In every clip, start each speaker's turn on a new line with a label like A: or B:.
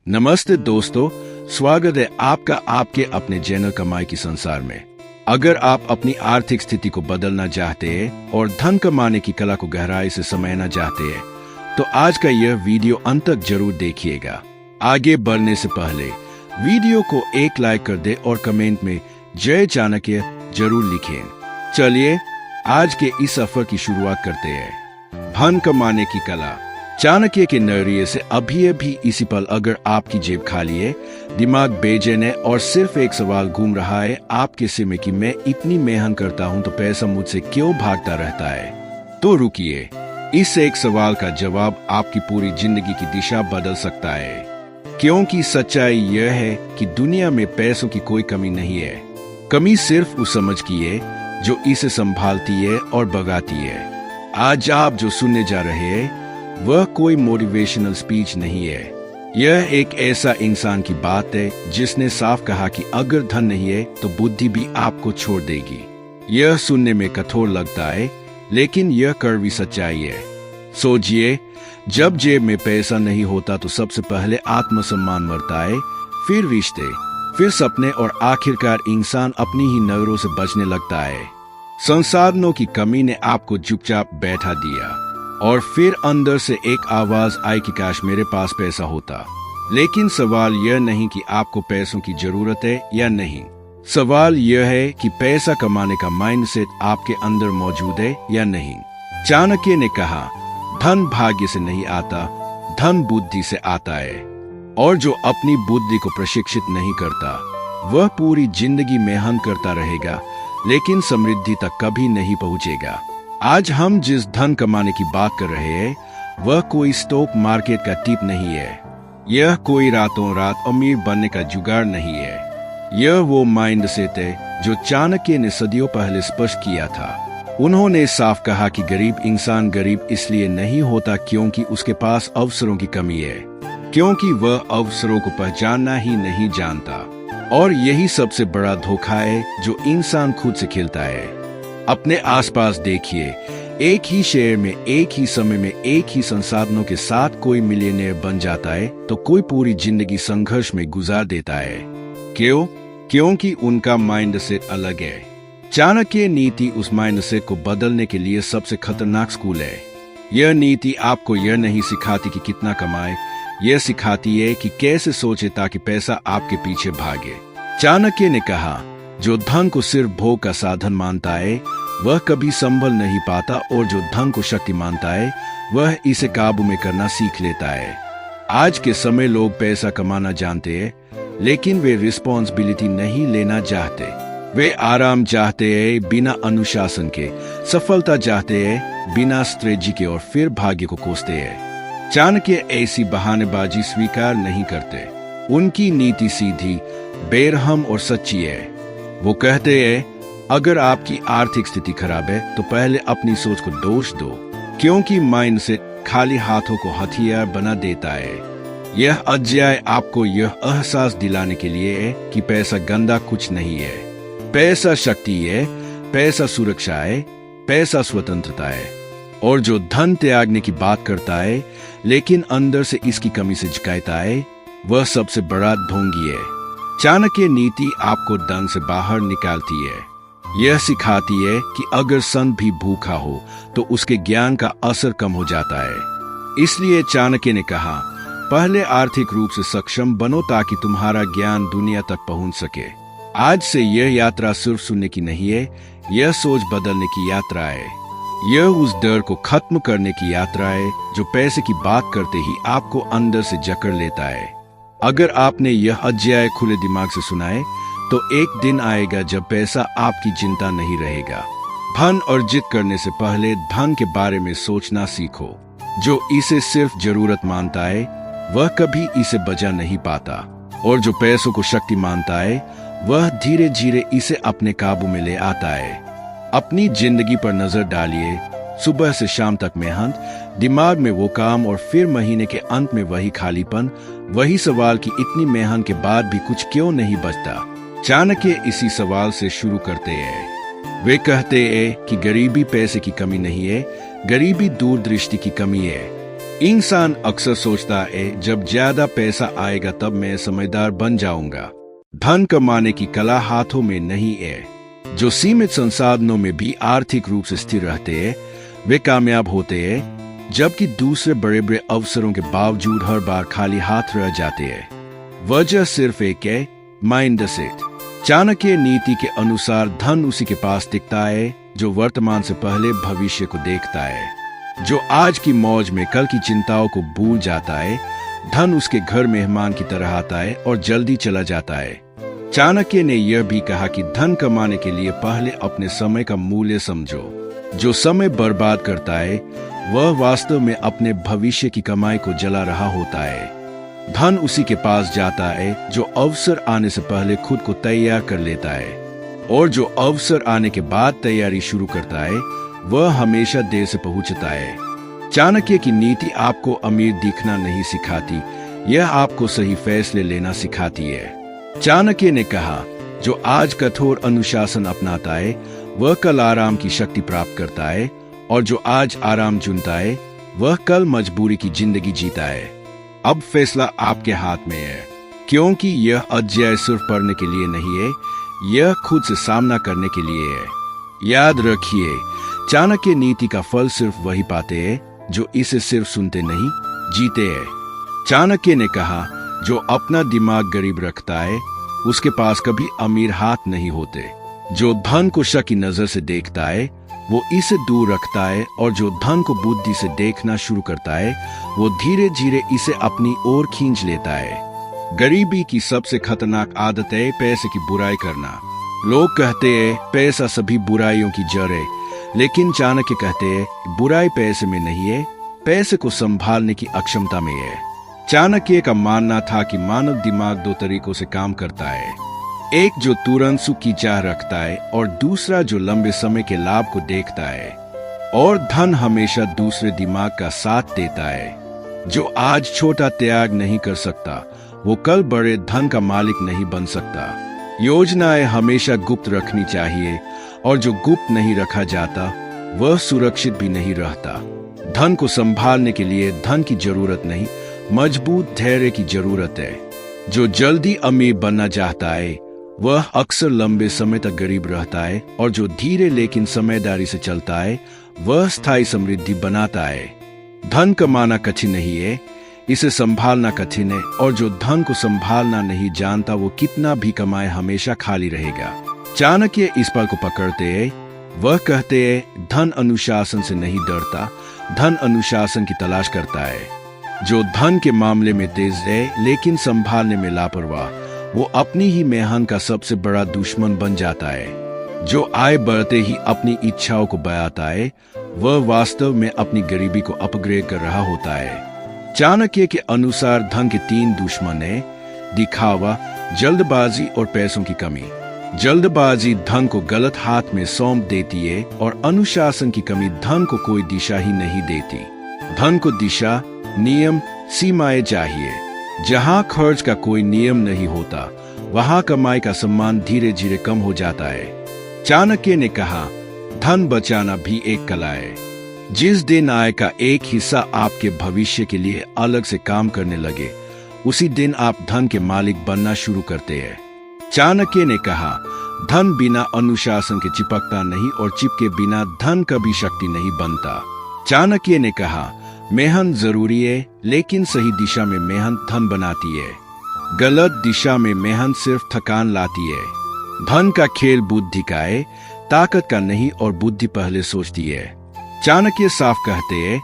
A: नमस्ते दोस्तों, स्वागत है आपका आपके अपने चैनल कमाई की संसार में। अगर आप अपनी आर्थिक स्थिति को बदलना चाहते हैं और धन कमाने की कला को गहराई से समझना चाहते हैं, तो आज का यह वीडियो अंत तक जरूर देखिएगा। आगे बढ़ने से पहले वीडियो को एक लाइक कर दे और कमेंट में जय चाणक्य जरूर लिखें। चलिए आज के इस सफर की शुरुआत करते हैं। धन कमाने की कला। चाणक्य के नजरिए से अभी इसी पल अगर आपकी जेब खाली है, दिमाग बेचैन है और सिर्फ एक सवाल घूम रहा है आपके सिर में कि मैं इतनी मेहनत करता हूं तो पैसा मुझसे क्यों भागता रहता है, तो रुकिए। इस एक सवाल का जवाब आपकी पूरी जिंदगी की दिशा बदल सकता है। क्योंकि सच्चाई यह है कि दुनिया में पैसों की कोई कमी नहीं है। कमी सिर्फ उस समझ की है जो इसे संभालती है और भगाती है। आज आप जो सुनने जा रहे हैं वह कोई मोटिवेशनल स्पीच नहीं है। यह एक ऐसा इंसान की बात है जिसने साफ कहा कि अगर धन नहीं है तो बुद्धि भी आपको छोड़ देगी। यह सुनने में कठोर लगता है, लेकिन यह कड़वी सच्चाई है। सोचिए, जब जेब में पैसा नहीं होता तो सबसे पहले आत्मसम्मान मरता है, फिर रिश्ते, फिर सपने और आखिरकार इंसान अपनी ही नजरों से बचने लगता है। संसाधनों की कमी ने आपको चुपचाप बैठा दिया और फिर अंदर से एक आवाज आई कि काश मेरे पास पैसा होता। लेकिन सवाल यह नहीं कि आपको पैसों की जरूरत है या नहीं। सवाल यह है कि पैसा कमाने का माइंडसेट आपके अंदर मौजूद है या नहीं। चाणक्य ने कहा, धन भाग्य से नहीं आता, धन बुद्धि से आता है। और जो अपनी बुद्धि को प्रशिक्षित नहीं करता वह पूरी जिंदगी मेहनत करता रहेगा, लेकिन समृद्धि तक कभी नहीं पहुंचेगा। आज हम जिस धन कमाने की बात कर रहे हैं वह कोई स्टॉक मार्केट का टिप नहीं है। यह कोई रातों रात अमीर बनने का जुगाड़ नहीं है। यह वो माइंडसेट है जो चाणक्य ने सदियों पहले स्पष्ट किया था। उन्होंने साफ कहा कि गरीब इंसान गरीब इसलिए नहीं होता क्योंकि उसके पास अवसरों की कमी है, क्योंकि वह अवसरों को पहचानना ही नहीं जानता। और यही सबसे बड़ा धोखा है जो इंसान खुद से खेलता है। अपने आसपास देखिए, एक ही शहर में एक ही समय में एक ही संसाधनों के साथ कोई मिलियनेयर बन जाता है तो कोई पूरी जिंदगी संघर्ष में गुजार देता है। क्यों? क्योंकि उनका माइंडसेट अलग है। चाणक्य नीति उस माइंडसेट को बदलने के लिए सबसे खतरनाक स्कूल है। यह नीति आपको यह नहीं सिखाती कि कितना कमाए, यह सिखाती है कि कैसे सोचे ताकि पैसा आपके पीछे भागे। चाणक्य ने कहा, जो धन को सिर्फ भोग का साधन मानता है वह कभी संभल नहीं पाता, और जो धन को शक्ति मानता है वह इसे काबू में करना सीख लेता है। आज के समय लोग पैसा कमाना जानते हैं, लेकिन वे रिस्पॉन्सिबिलिटी नहीं लेना चाहते। वे आराम चाहते हैं बिना अनुशासन के, सफलता चाहते हैं बिना स्ट्रेटजी के, और फिर भाग्य को कोसते हैं। चाणक्य ऐसी बहानेबाजी स्वीकार नहीं करते। उनकी नीति सीधी, बेरहम और सच्ची है। वो कहते हैं, अगर आपकी आर्थिक स्थिति खराब है तो पहले अपनी सोच को दोष दो, क्योंकि माइंडसेट खाली हाथों को हथियार बना देता है। यह अध्याय आपको यह एहसास दिलाने के लिए है कि पैसा गंदा कुछ नहीं है। पैसा शक्ति है, पैसा सुरक्षा है, पैसा स्वतंत्रता है। और जो धन त्यागने की बात करता है लेकिन अंदर से इसकी कमी से झुकाता है, वह सबसे बड़ा ढोंगी है। चाणक्य नीति आपको धन से बाहर निकालती है। यह सिखाती है कि अगर संत भी भूखा हो तो उसके ज्ञान का असर कम हो जाता है। इसलिए चाणक्य ने कहा, पहले आर्थिक रूप से सक्षम बनो ताकि तुम्हारा ज्ञान दुनिया तक पहुंच सके। आज से यह यात्रा सिर्फ सुनने की नहीं है, यह सोच बदलने की यात्रा है। यह उस डर को खत्म करने की यात्रा है जो पैसे की बात करते ही आपको अंदर से जकड़ लेता है। अगर आपने यह अध्याय खुले दिमाग से सुना है तो एक दिन आएगा जब पैसा आपकी चिंता नहीं रहेगा। धन अर्जित करने से पहले धन के बारे में सोचना सीखो। जो इसे सिर्फ जरूरत मानता है वह कभी इसे बचा नहीं पाता, और जो पैसों को शक्ति मानता है वह धीरे धीरे इसे अपने काबू में ले आता है। अपनी जिंदगी पर नजर डालिए। सुबह से शाम तक मेहनत, दिमाग में वो काम, और फिर महीने के अंत में वही खालीपन, वही सवाल कि इतनी मेहनत के बाद भी कुछ क्यों नहीं बचता। चाणक्य इसी सवाल से शुरू करते हैं। वे कहते हैं कि गरीबी पैसे की कमी नहीं है, गरीबी दूरदृष्टि की कमी है। इंसान अक्सर सोचता है जब ज्यादा पैसा आएगा तब मैं समझदार बन जाऊंगा। धन कमाने की कला हाथों में नहीं है। जो सीमित संसाधनों में भी आर्थिक रूप से स्थिर रहते हैं वे कामयाब होते हैं, जबकि दूसरे बड़े बड़े अवसरों के बावजूद हर बार खाली हाथ रह जाते हैं। वजह सिर्फ एक है, माइंडसेट। चाणक्य नीति के अनुसार धन उसी के पास टिकता है जो वर्तमान से पहले भविष्य को देखता है, जो आज की मौज में कल की चिंताओं को भूल जाता है। धन उसके घर मेहमान की तरह आता है और जल्दी चला जाता है। चाणक्य ने यह भी कहा कि धन कमाने के लिए पहले अपने समय का मूल्य समझो। जो समय बर्बाद करता है वह वास्तव में अपने भविष्य की कमाई को जला रहा होता है। धन उसी के पास जाता है जो अवसर आने से पहले खुद को तैयार कर लेता है, और जो अवसर आने के बाद तैयारी शुरू करता है वह हमेशा देर से पहुंचता है। चाणक्य की नीति आपको अमीर दिखना नहीं सिखाती, यह आपको सही फैसले लेना सिखाती है। चाणक्य ने कहा, जो आज कठोर अनुशासन अपनाता है वह कल आराम की शक्ति प्राप्त करता है, और जो आज आराम चुनता है वह कल मजबूरी की जिंदगी जीता है। अब फैसला आपके हाथ में है, क्योंकि यह अध्याय सिर्फ पढ़ने के लिए नहीं है, यह खुद से सामना करने के लिए है। याद रखिए, चाणक्य नीति का फल सिर्फ वही पाते हैं जो इसे सिर्फ सुनते नहीं, जीते हैं। चाणक्य ने कहा, जो अपना दिमाग गरीब रखता है उसके पास कभी अमीर हाथ नहीं होते। जो धन को शक की नजर से देखता है वो इसे दूर रखता है, और जो धन को बुद्धि से देखना शुरू करता है वो धीरे धीरे इसे अपनी ओर खींच लेता है। गरीबी की सबसे खतरनाक आदत है पैसे की बुराई करना। लोग कहते हैं पैसा सभी बुराइयों की जड़ है, लेकिन चाणक्य कहते हैं बुराई पैसे में नहीं है, पैसे को संभालने की अक्षमता में है। चाणक्य का मानना था कि मानव दिमाग दो तरीकों से काम करता है, एक जो तुरंत सुख की चाह रखता है और दूसरा जो लंबे समय के लाभ को देखता है। और धन हमेशा दूसरे दिमाग का साथ देता है। जो आज छोटा त्याग नहीं कर सकता वो कल बड़े धन का मालिक नहीं बन सकता। योजनाएं हमेशा गुप्त रखनी चाहिए, और जो गुप्त नहीं रखा जाता वह सुरक्षित भी नहीं रहता। धन को संभालने के लिए धन की जरूरत नहीं, मजबूत धैर्य की जरूरत है। जो जल्दी अमीर बनना चाहता है वह अक्सर लंबे समय तक गरीब रहता है, और जो धीरे लेकिन समझदारी से चलता है वह स्थायी समृद्धि बनाता है। धन कमाना कठिन नहीं है, इसे संभालना कठिन है, और जो धन को संभालना नहीं जानता वो कितना भी कमाए हमेशा खाली रहेगा। चाणक्य इस पल को पकड़ते हैं। वह कहते हैं धन अनुशासन से नहीं डरता, धन अनुशासन की तलाश करता है। जो धन के मामले में तेज है लेकिन संभालने में लापरवाह, वो अपनी ही मेहनत का सबसे बड़ा दुश्मन बन जाता है। जो आय बढ़ते ही अपनी इच्छाओं को बयाता है वह वास्तव में अपनी गरीबी को अपग्रेड कर रहा होता है। चाणक्य के अनुसार धन के तीन दुश्मन है, दिखावा, जल्दबाजी और पैसों की कमी। जल्दबाजी धन को गलत हाथ में सौंप देती है, और अनुशासन की कमी धन को कोई दिशा ही नहीं देती। धन को दिशा, नियम, सीमाएं चाहिए। जहाँ खर्च का कोई नियम नहीं होता वहाँ कमाई का सम्मान धीरे धीरे कम हो जाता है। चाणक्य ने कहा, धन बचाना भी एक कला है। जिस दिन आय का एक हिस्सा आपके भविष्य के लिए अलग से काम करने लगे उसी दिन आप धन के मालिक बनना शुरू करते हैं। चाणक्य ने कहा, धन बिना अनुशासन के चिपकता नहीं, और चिपके बिना धन कभी शक्ति नहीं बनता। चाणक्य ने कहा, मेहनत जरूरी है लेकिन सही दिशा में मेहनत धन बनाती है। गलत दिशा में मेहनत सिर्फ थकान लाती है। धन का खेल बुद्धि का है, ताकत का नहीं, और बुद्धि पहले सोचती है। चाणक्य साफ कहते हैं,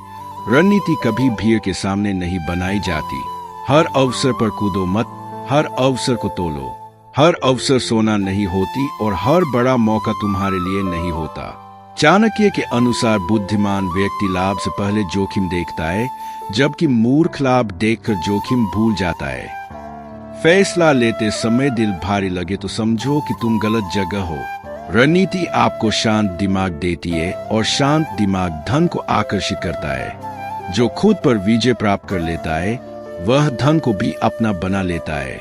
A: रणनीति कभी भीड़ के सामने नहीं बनाई जाती। हर अवसर पर कूदो मत, हर अवसर को तोलो। हर अवसर सोना नहीं होती, और हर बड़ा मौका तुम्हारे लिए नहीं होता। चाणक्य के अनुसार बुद्धिमान व्यक्ति लाभ से पहले जोखिम देखता है, जबकि मूर्ख लाभ देखकर जोखिम भूल जाता है। फैसला लेते समय दिल भारी लगे तो समझो कि तुम गलत जगह हो। रणनीति आपको शांत दिमाग देती है, और शांत दिमाग धन को आकर्षित करता है। जो खुद पर विजय प्राप्त कर लेता है वह धन को भी अपना बना लेता है।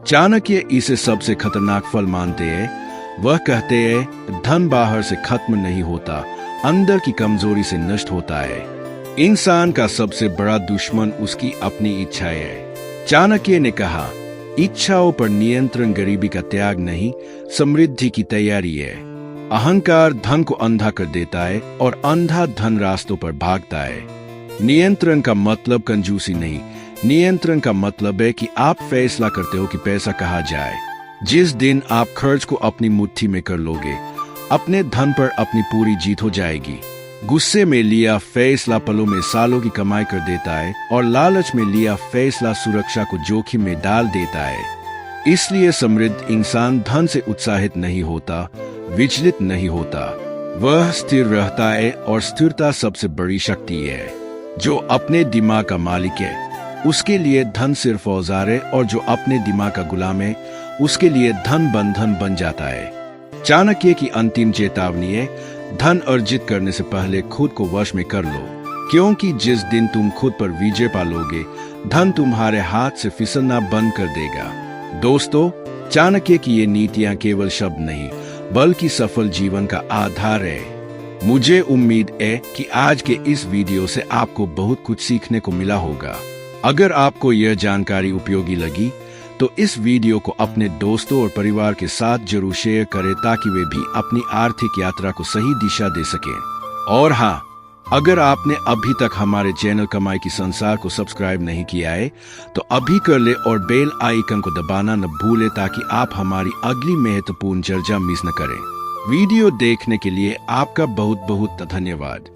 A: चाणक्य इसे सबसे खतरनाक फल मानते हैं। वह कहते हैं, धन बाहर से खत्म नहीं होता, अंदर की कमजोरी से नष्ट होता है। इंसान का सबसे बड़ा दुश्मन उसकी अपनी इच्छाएं है। चाणक्य ने कहा, इच्छाओं पर नियंत्रण गरीबी का त्याग नहीं, समृद्धि की तैयारी है। अहंकार धन को अंधा कर देता है और अंधा धन रास्तों पर भागता है। नियंत्रण का मतलब कंजूसी नहीं, नियंत्रण का मतलब है कि आप फैसला करते हो कि पैसा कहाँ जाए। जिस दिन आप खर्च को अपनी मुट्ठी में कर लोगे, अपने धन पर अपनी पूरी जीत हो जाएगी। गुस्से में लिया फैसला पलों में सालों की कमाई कर देता है और लालच में लिया फैसला सुरक्षा को जोखिम में डाल देता है। इसलिए समृद्ध इंसान धन से उत्साहित नहीं होता, विचलित नहीं होता। वह स्थिर रहता है और स्थिरता सबसे बड़ी शक्ति है। जो अपने दिमाग का मालिक है उसके लिए धन सिर्फ औजार है, और जो अपने दिमाग का गुलाम है उसके लिए धन बंधन बन जाता है। चाणक्य की अंतिम चेतावनी है, धन अर्जित करने से पहले खुद को वश में कर लो, क्योंकि जिस दिन तुम खुद पर विजय पालोगे, धन तुम्हारे हाथ से फिसलना बंद कर देगा। दोस्तों, चाणक्य की ये नीतियां केवल शब्द नहीं, बल्कि सफल जीवन का आधार है। मुझे उम्मीद है कि आज के इस वीडियो से आपको बहुत कुछ सीखने को मिला होगा। अगर आपको यह जानकारी उपयोगी लगी तो इस वीडियो को अपने दोस्तों और परिवार के साथ जरूर शेयर करें, ताकि वे भी अपनी आर्थिक यात्रा को सही दिशा दे सकें। और हाँ, अगर आपने अभी तक हमारे चैनल कमाई की संसार को सब्सक्राइब नहीं किया है तो अभी कर ले और बेल आइकन को दबाना न भूले, ताकि आप हमारी अगली महत्वपूर्ण चर्चा मिस न करें। वीडियो देखने के लिए आपका बहुत बहुत धन्यवाद।